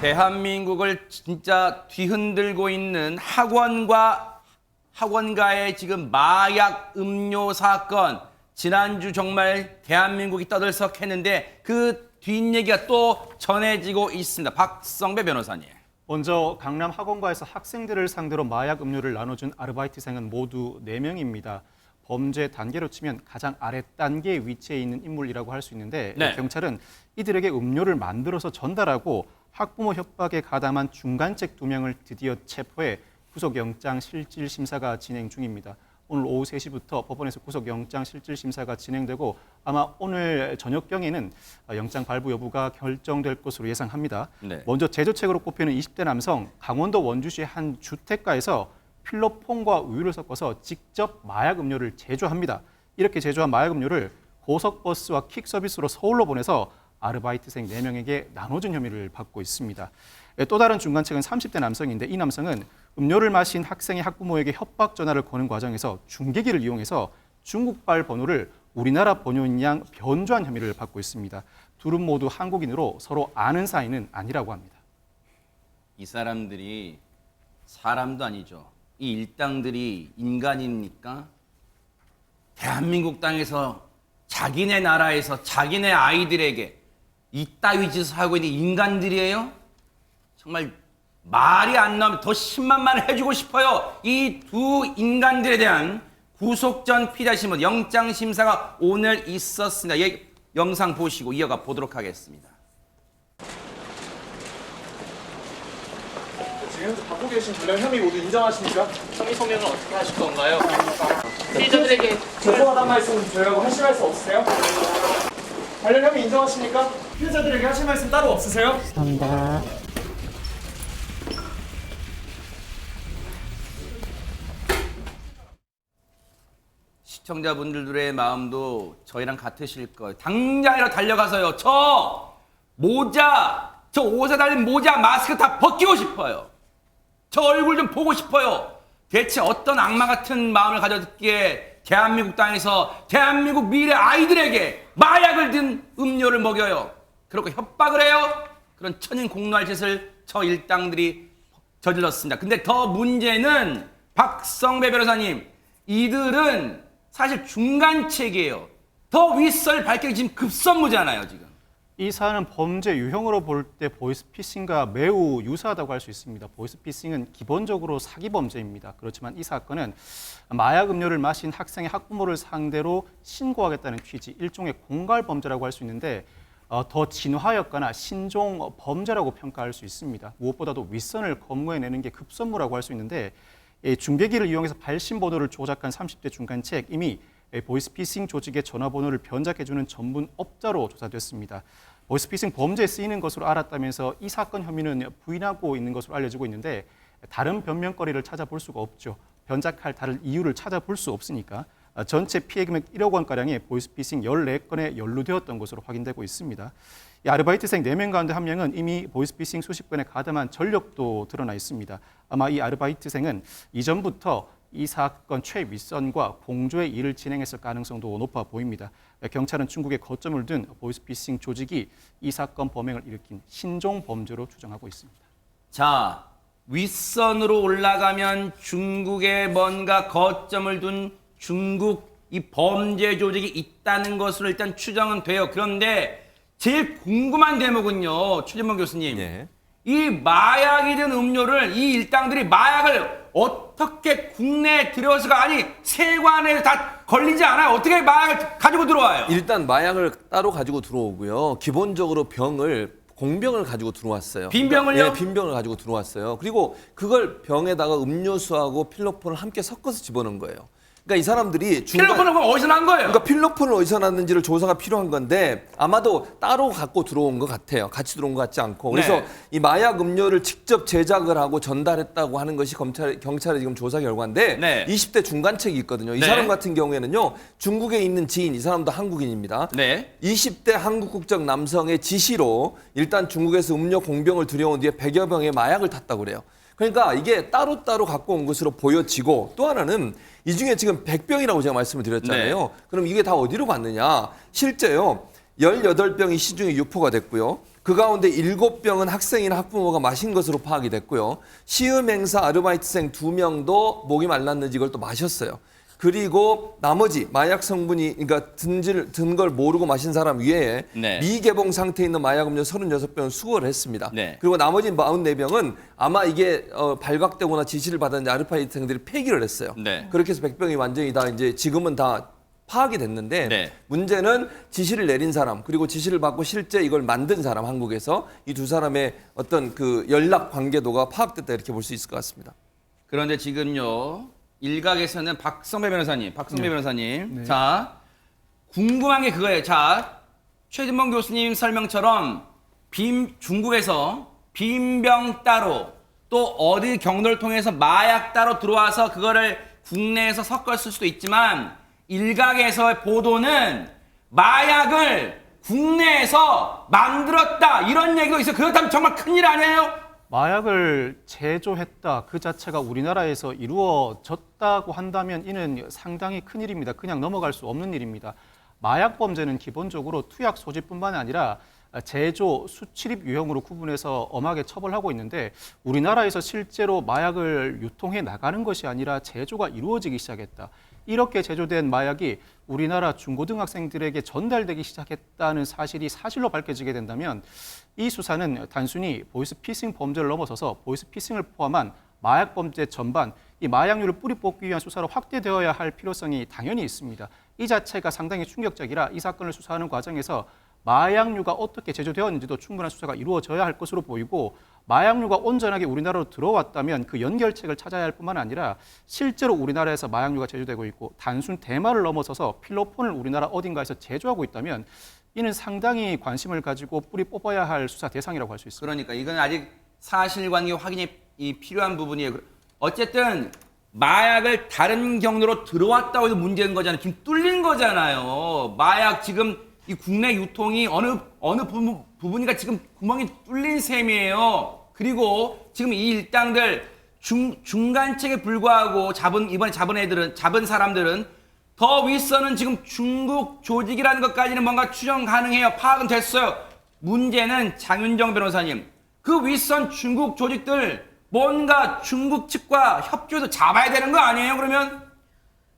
대한민국을 진짜 뒤흔들고 있는 학원가의 지금 마약 음료 사건. 지난주 정말 대한민국이 떠들썩했는데 그 뒷얘기가 또 전해지고 있습니다. 박성배 변호사님. 먼저 강남 학원가에서 학생들을 상대로 마약 음료를 나눠준 아르바이트생은 모두 4명입니다. 범죄 단계로 치면 가장 아래 단계에 위치해 있는 인물이라고 할 수 있는데 네. 경찰은 이들에게 음료를 만들어서 전달하고 학부모 협박에 가담한 중간책 2명을 드디어 체포해 구속영장 실질 심사가 진행 중입니다. 오늘 오후 3시부터 법원에서 구속영장 실질 심사가 진행되고 아마 오늘 저녁경에는 영장 발부 여부가 결정될 것으로 예상합니다. 네. 먼저 제조책으로 꼽히는 20대 남성, 강원도 원주시의 한 주택가에서 필로폰과 우유를 섞어서 직접 마약 음료를 제조합니다. 이렇게 제조한 마약 음료를 고속버스와 킥 서비스로 서울로 보내서 아르바이트생 4명에게 나눠준 혐의를 받고 있습니다. 또 다른 중간책은 30대 남성인데 이 남성은 음료를 마신 학생의 학부모에게 협박 전화를 거는 과정에서 중계기를 이용해서 중국발 번호를 우리나라 번호인 양 변조한 혐의를 받고 있습니다. 둘은 모두 한국인으로 서로 아는 사이는 아니라고 합니다. 이 사람들이 사람도 아니죠. 이 일당들이 인간입니까? 대한민국 땅에서 자기네 나라에서 자기네 아이들에게 이따위 짓을 하고 있는 인간들이에요? 정말 말이 안 나오면 더 심만만 해주고 싶어요. 이 두 인간들에 대한 구속 전 피의자심은 영장 심사가 오늘 있었습니다. 영상 보시고 이어가 보도록 하겠습니다. 지금 받고 계신 관련 혐의 모두 인정하십니까? 혐의 소명을 어떻게 하실 건가요? 피해자들에게 죄송하다는 말씀 저희하고 하실 말씀 없으세요? 관련 혐의 인정하십니까? 피해자들에게 하실 말씀 따로 없으세요? 감사합니다. 시청자분들의 마음도 저희랑 같으실 거예요. 당장이라도 달려가서요. 저 모자, 저 옷에 달린 모자, 마스크 다 벗기고 싶어요. 저 얼굴 좀 보고 싶어요. 대체 어떤 악마 같은 마음을 가졌기에 대한민국 땅에서 대한민국 미래 아이들에게 마약을 든 음료를 먹여요. 그렇고 협박을 해요. 그런 천인공노할 짓을 저 일당들이 저질렀습니다. 근데 더 문제는 박성배 변호사님, 이들은 사실 중간책이에요. 더 윗선을 밝히기 지금 급선무잖아요, 지금. 이 사안은 범죄 유형으로 볼 때 보이스피싱과 매우 유사하다고 할 수 있습니다. 보이스피싱은 기본적으로 사기 범죄입니다. 그렇지만 이 사건은 마약 음료를 마신 학생의 학부모를 상대로 신고하겠다는 취지, 일종의 공갈 범죄라고 할 수 있는데 더 진화였거나 신종 범죄라고 평가할 수 있습니다. 무엇보다도 윗선을 검거해내는 게 급선무라고 할 수 있는데 중계기를 이용해서 발신 번호를 조작한 30대 중간책 이미 보이스피싱 조직의 전화번호를 변작해주는 전문 업자로 조사됐습니다. 보이스피싱 범죄에 쓰이는 것으로 알았다면서 이 사건 혐의는 부인하고 있는 것으로 알려지고 있는데 다른 변명거리를 찾아볼 수가 없죠. 변작할 다른 이유를 찾아볼 수 없으니까 전체 피해 금액 1억 원가량의 보이스피싱 14건에 연루되었던 것으로 확인되고 있습니다. 이 아르바이트생 4명 가운데 1명은 이미 보이스피싱 수십 건에 가담한 전력도 드러나 있습니다. 아마 이 아르바이트생은 이전부터 이 사건 최윗선과 공조의 일을 진행했을 가능성도 높아 보입니다. 경찰은 중국에 거점을 둔 보이스피싱 조직이 이 사건 범행을 일으킨 신종 범죄로 추정하고 있습니다. 자, 윗선으로 올라가면 중국에 뭔가 거점을 둔 중국 이 범죄 조직이 있다는 것으로 일단 추정은 돼요. 그런데 제일 궁금한 대목은요, 최진범 교수님. 네. 이 마약이 든 음료를 이 일당들이 마약을 어떻게 국내에 들여서가 아니 세관에 다 걸리지 않아요? 어떻게 마약을 가지고 들어와요? 일단 마약을 따로 가지고 들어오고요. 기본적으로 공병을 가지고 들어왔어요. 빈 병을요? 네, 빈 병을 가지고 들어왔어요. 그리고 그걸 병에다가 음료수하고 필로폰을 함께 섞어서 집어넣은 거예요. 그러니까 이 사람들이 필로폰은 그럼 어디서 난 거예요? 그러니까 필로폰을 어디서 났는지를 조사가 필요한 건데 아마도 따로 갖고 들어온 것 같아요. 같이 들어온 것 같지 않고. 그래서 네. 이 마약 음료를 직접 제작을 하고 전달했다고 하는 것이 경찰의 지금 조사 결과인데 네. 20대 중간책이 있거든요. 이 네. 사람 같은 경우에는요. 중국에 있는 지인, 이 사람도 한국인입니다. 네. 20대 한국 국적 남성의 지시로 일단 중국에서 음료 공병을 들여온 뒤에 100여 병의 마약을 탔다고 그래요. 그러니까 이게 따로따로 갖고 온 것으로 보여지고 또 하나는 이 중에 지금 100병이라고 제가 말씀을 드렸잖아요. 네. 그럼 이게 다 어디로 갔느냐? 실제요. 18병이 시중에 유포가 됐고요. 그 가운데 7병은 학생이나 학부모가 마신 것으로 파악이 됐고요. 시음 행사 아르바이트생 2명도 목이 말랐는지 이걸 또 마셨어요. 그리고 나머지 마약 성분이 그러니까 든 걸 모르고 마신 사람 외에 네. 미개봉 상태에 있는 마약 음료 36병은 수거를 했습니다. 네. 그리고 나머지 44병은 아마 이게 발각되거나 지시를 받았는지 아르바이트생들이 폐기를 했어요. 네. 그렇게 해서 100병이 완전히 다 이제 지금은 다 파악이 됐는데 네. 문제는 지시를 내린 사람 그리고 지시를 받고 실제 이걸 만든 사람 한국에서 이 두 사람의 어떤 그 연락 관계도가 파악됐다 이렇게 볼 수 있을 것 같습니다. 그런데 지금요 일각에서는 박성배 변호사님, 자 궁금한 게 그거예요. 자 최진봉 교수님 설명처럼 중국에서 빈병 따로 또 어디 경로를 통해서 마약 따로 들어와서 그거를 국내에서 섞었을 수도 있지만 일각에서의 보도는 마약을 국내에서 만들었다 이런 얘기가 있어요. 그렇다면 정말 큰일 아니에요? 마약을 제조했다 그 자체가 우리나라에서 이루어졌다고 한다면 이는 상당히 큰일입니다. 그냥 넘어갈 수 없는 일입니다. 마약 범죄는 기본적으로 투약 소지뿐만 아니라 제조, 수출입 유형으로 구분해서 엄하게 처벌하고 있는데 우리나라에서 실제로 마약을 유통해 나가는 것이 아니라 제조가 이루어지기 시작했다. 이렇게 제조된 마약이 우리나라 중고등학생들에게 전달되기 시작했다는 사실이 사실로 밝혀지게 된다면 이 수사는 단순히 보이스피싱 범죄를 넘어서서 보이스피싱을 포함한 마약 범죄 전반, 이 마약류를 뿌리 뽑기 위한 수사로 확대되어야 할 필요성이 당연히 있습니다. 이 자체가 상당히 충격적이라 이 사건을 수사하는 과정에서 마약류가 어떻게 제조되었는지도 충분한 수사가 이루어져야 할 것으로 보이고 마약류가 온전하게 우리나라로 들어왔다면 그 연결책을 찾아야 할 뿐만 아니라 실제로 우리나라에서 마약류가 제조되고 있고 단순 대마를 넘어서서 필로폰을 우리나라 어딘가에서 제조하고 있다면 이는 상당히 관심을 가지고 뿌리 뽑아야 할 수사 대상이라고 할 수 있습니다. 그러니까 이건 아직 사실관계 확인이 필요한 부분이에요. 어쨌든 마약을 다른 경로로 들어왔다고 해도 문제인 거잖아요. 지금 뚫린 거잖아요. 마약 지금 이 국내 유통이 어느 부분인가 지금 구멍이 뚫린 셈이에요. 그리고 지금 이 일당들 중간책에 불과하고 이번에 잡은 사람들은 더 윗선은 지금 중국 조직이라는 것까지는 뭔가 추정 가능해요. 파악은 됐어요. 문제는 장윤정 변호사님, 그 윗선 중국 조직들 뭔가 중국 측과 협조해서 잡아야 되는 거 아니에요? 그러면?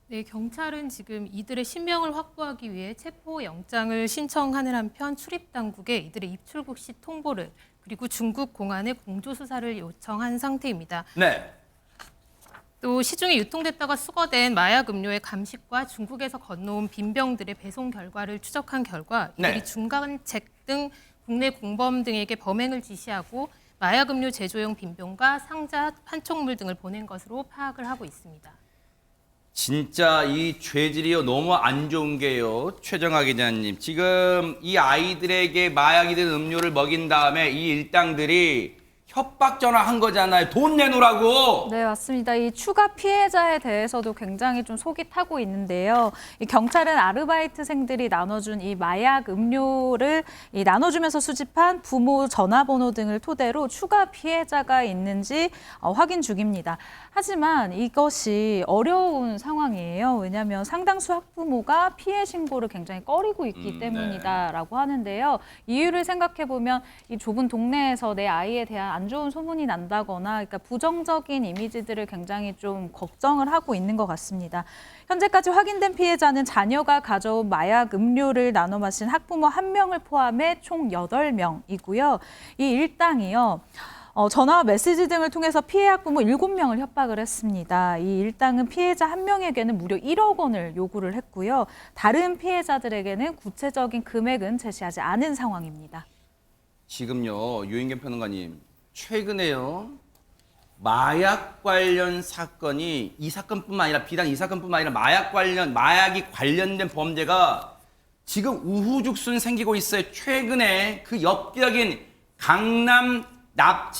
네, 경찰은 지금 이들의 신병을 확보하기 위해 체포영장을 신청하는 한편 출입당국에 이들의 입출국 시 통보를 그리고 중국 공안에 공조수사를 요청한 상태입니다. 네. 또 시중에 유통됐다가 수거된 마약 음료의 감식과 중국에서 건너온 빈병들의 배송 결과를 추적한 결과 이들이 네. 중간책 등 국내 공범 등에게 범행을 지시하고 마약 음료 제조용 빈병과 상자, 판촉물 등을 보낸 것으로 파악을 하고 있습니다. 진짜 이 죄질이요 너무 안 좋은 게요. 최정하 기자님, 지금 이 아이들에게 마약이 든 음료를 먹인 다음에 이 일당들이 협박 전화한 거잖아요. 돈 내놓으라고. 네, 맞습니다. 이 추가 피해자에 대해서도 굉장히 좀 속이 타고 있는데요. 이 경찰은 아르바이트생들이 나눠준 이 마약 음료를 나눠주면서 수집한 부모 전화번호 등을 토대로 추가 피해자가 있는지 확인 중입니다. 하지만 이것이 어려운 상황이에요. 왜냐하면 상당수 학부모가 피해 신고를 굉장히 꺼리고 있기 때문이다라고 하는데요. 이유를 생각해 보면 이 좁은 동네에서 내 아이에 대한 안 좋은 소문이 난다거나 그러니까 부정적인 이미지들을 굉장히 좀 걱정을 하고 있는 것 같습니다. 현재까지 확인된 피해자는 자녀가 가져온 마약 음료를 나눠 마신 학부모 1명을 포함해 총 8명이고요. 이 일당이요. 전화와 메시지 등을 통해서 피해 학부모 7명을 협박을 했습니다. 이 일당은 피해자 1명에게는 무려 1억 원을 요구를 했고요. 다른 피해자들에게는 구체적인 금액은 제시하지 않은 상황입니다. 지금요 유인경 평론가님, 최근에요 마약 관련 사건이 이 사건뿐만 아니라 비단 이 사건뿐만 아니라 마약이 관련된 범죄가 지금 우후죽순 생기고 있어요. 최근에 그 엽기적인 강남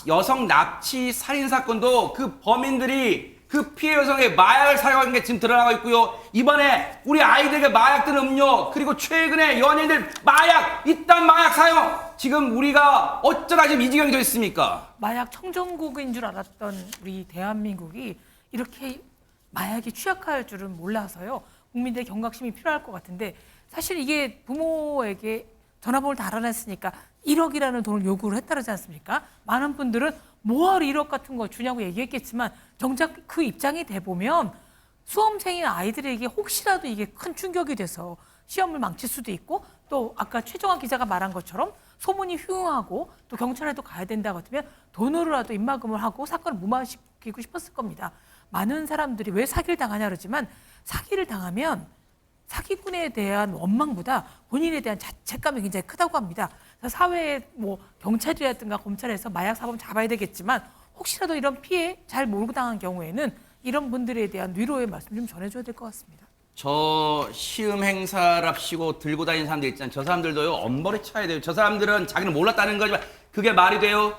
여성 납치 살인 사건도 그 범인들이 그 피해 여성의 마약을 사용한 게 지금 드러나고 있고요. 이번에 우리 아이들에게 마약 든 음료, 그리고 최근에 연예인들 이딴 마약 사용, 지금 우리가 어쩌다 지금 이 지경이 더 있습니까? 마약 청정국인 줄 알았던 우리 대한민국이 이렇게 마약에 취약할 줄은 몰라서요. 국민들의 경각심이 필요할 것 같은데 사실 이게 부모에게 전화번호를 다 알아냈으니까 1억이라는 돈을 요구를 했다지 않습니까? 많은 분들은 뭐하러 1억 같은 거 주냐고 얘기했겠지만 정작 그 입장이 돼 보면 수험생인 아이들에게 혹시라도 이게 큰 충격이 돼서 시험을 망칠 수도 있고 또 아까 최정화 기자가 말한 것처럼 소문이 흉하고 또 경찰에도 가야 된다 같으면 돈으로라도 입막음을 하고 사건을 무마시키고 싶었을 겁니다. 많은 사람들이 왜 사기를 당하냐 그러지만 사기를 당하면 사기꾼에 대한 원망보다 본인에 대한 자책감이 굉장히 크다고 합니다. 사회에 뭐 경찰이라든가 검찰에서 마약 사범 잡아야 되겠지만 혹시라도 이런 피해 잘 모르고 당한 경우에는 이런 분들에 대한 위로의 말씀 좀 전해줘야 될 것 같습니다. 저 시음 행사랍시고 들고 다니는 사람들 있잖아요. 저 사람들도요, 엄벌에 쳐야 돼요. 저 사람들은 자기는 몰랐다는 거지만 그게 말이 돼요?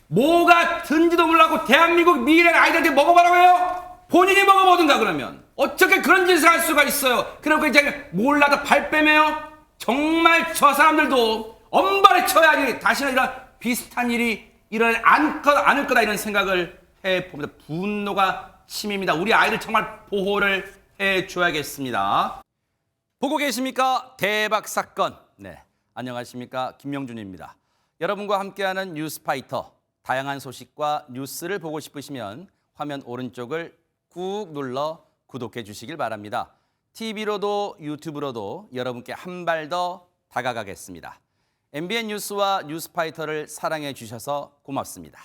뭐가 든지도 몰라고 대한민국 미래의 아이들한테 먹어보라고 해요? 본인이 먹어보든가 그러면. 어떻게 그런 짓을 할 수가 있어요? 그리고 이제 몰라도 발 빼매요? 정말 저 사람들도 엄벌에 쳐야지 다시는 이런 비슷한 일이 일어나지 않을 거다 이런 생각을 해봅니다. 분노가 치밉니다. 우리 아이들 정말 보호를 해줘야겠습니다. 보고 계십니까? 대박 사건. 네, 안녕하십니까? 김명준입니다. 여러분과 함께하는 뉴스파이터. 다양한 소식과 뉴스를 보고 싶으시면 화면 오른쪽을 꾹 눌러 구독해 주시길 바랍니다. TV로도 유튜브로도 여러분께 한 발 더 다가가겠습니다. MBN 뉴스와 뉴스파이터를 사랑해 주셔서 고맙습니다.